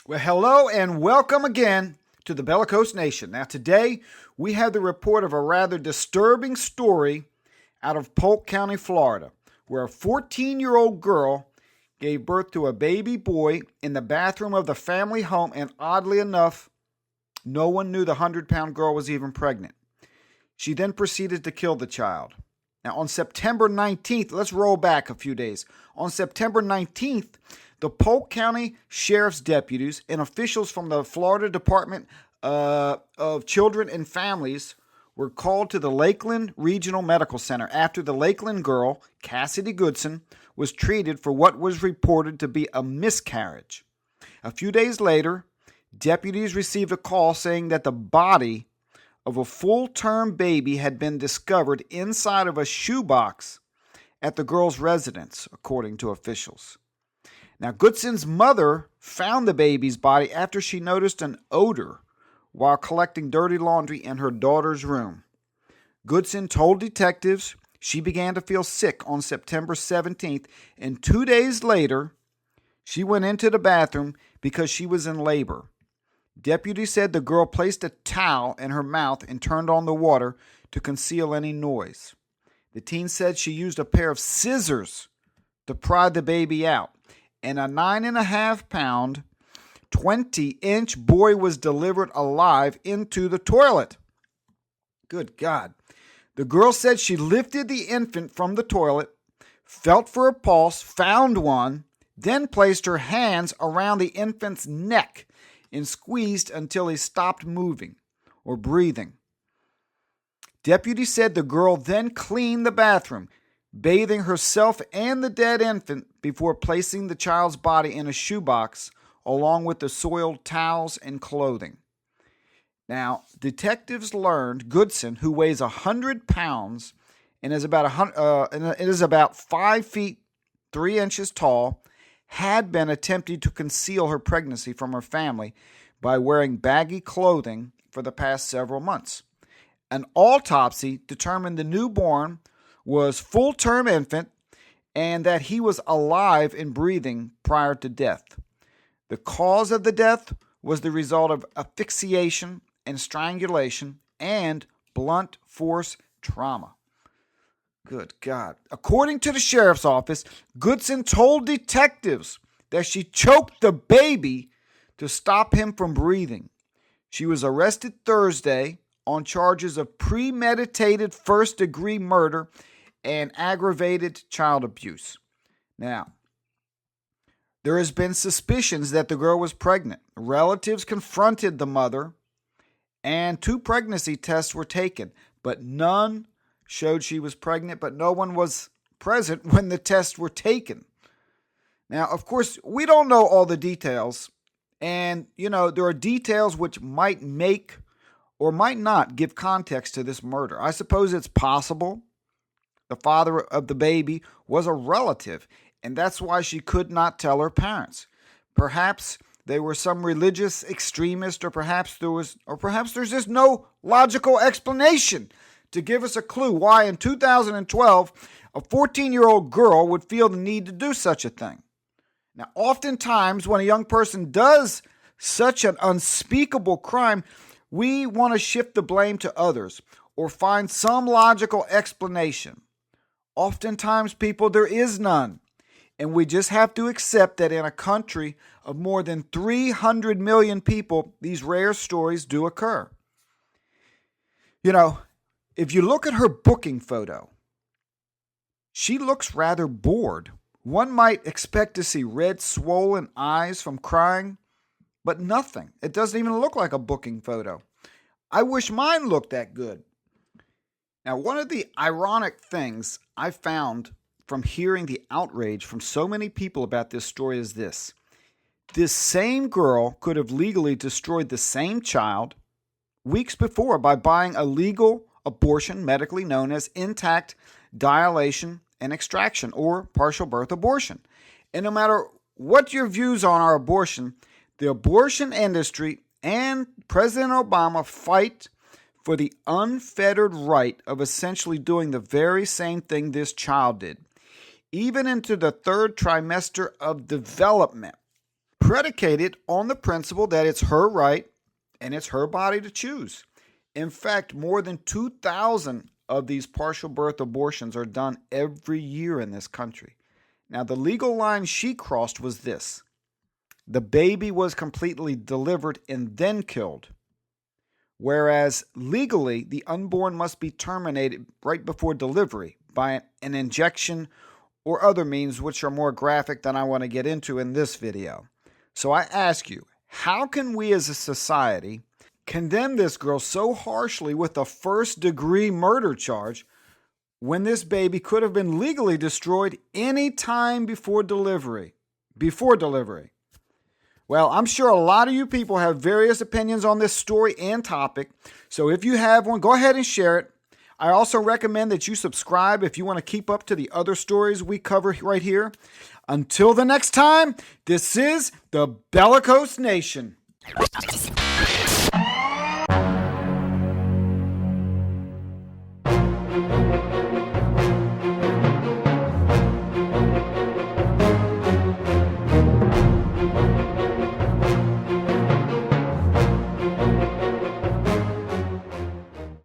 Well, hello and welcome again to the Bellicose Nation. Now, today we have the report of a rather disturbing story out of Polk County, Florida, where a 14-year-old girl gave birth to a baby boy in the bathroom of the family home, and oddly enough, no one knew the 100-pound girl was even pregnant. She then proceeded to kill the child. Now, on September 19th, let's roll back a few days. On September 19th, the Polk County Sheriff's deputies and officials from the Florida Department of Children and Families were called to the Lakeland Regional Medical Center after the Lakeland girl, Cassidy Goodson, was treated for what was reported to be a miscarriage. A few days later, deputies received a call saying that the body of a full-term baby had been discovered inside of a shoebox at the girl's residence, according to officials. Now, Goodson's mother found the baby's body after she noticed an odor while collecting dirty laundry in her daughter's room. Goodson told detectives she began to feel sick on September 17th, and 2 days later, she went into the bathroom because she was in labor. Deputies said the girl placed a towel in her mouth and turned on the water to conceal any noise. The teen said she used a pair of scissors to pry the baby out, and a 9.5-pound, 20-inch boy was delivered alive into the toilet. Good God. The girl said she lifted the infant from the toilet, felt for a pulse, found one, then placed her hands around the infant's neck and squeezed until he stopped moving or breathing. Deputies said the girl then cleaned the bathroom, bathing herself and the dead infant before placing the child's body in a shoebox along with the soiled towels and clothing. Now, detectives learned Goodson, who weighs 100 pounds and is about 5 feet 3 inches tall, had been attempting to conceal her pregnancy from her family by wearing baggy clothing for the past several months. An autopsy determined the newborn was full-term infant and that he was alive and breathing prior to death. The cause of the death was the result of asphyxiation and strangulation and blunt force trauma. Good God. According to the sheriff's office, Goodson told detectives that she choked the baby to stop him from breathing. She was arrested Thursday on charges of premeditated first-degree murder and aggravated child abuse. Now, there has been suspicions that the girl was pregnant. Relatives confronted the mother, and 2 pregnancy tests were taken, but none showed she was pregnant, but no one was present when the tests were taken. Now, of course, we don't know all the details, and, there are details which might make or might not give context to this murder. I suppose it's possible the father of the baby was a relative, and that's why she could not tell her parents. Perhaps they were some religious extremist, or perhaps there's just no logical explanation to give us a clue why in 2012 a 14-year-old girl would feel the need to do such a thing. Now, oftentimes when a young person does such an unspeakable crime, we want to shift the blame to others or find some logical explanation. Oftentimes, people, there is none. And we just have to accept that in a country of more than 300 million people, these rare stories do occur. If you look at her booking photo, she looks rather bored. One might expect to see red, swollen eyes from crying, but nothing. It doesn't even look like a booking photo. I wish mine looked that good. Now, one of the ironic things I found from hearing the outrage from so many people about this story is this. This same girl could have legally destroyed the same child weeks before by buying a legal abortion, medically known as intact dilation and extraction, or partial birth abortion. And no matter what your views on our abortion, the abortion industry and President Obama fight for the unfettered right of essentially doing the very same thing this child did. even into the third trimester of development, predicated on the principle that it's her right and it's her body to choose. In fact, more than 2,000 of these partial birth abortions are done every year in this country. Now, the legal line she crossed was this: the baby was completely delivered and then killed, whereas legally, the unborn must be terminated right before delivery by an injection or other means which are more graphic than I want to get into in this video. So I ask you, how can we as a society condemn this girl so harshly with a first-degree murder charge when this baby could have been legally destroyed any time before delivery? Well, I'm sure a lot of you people have various opinions on this story and topic, so if you have one, go ahead and share it. I also recommend that you subscribe if you want to keep up to the other stories we cover right here. Until the next time, this is the Bellicose Nation.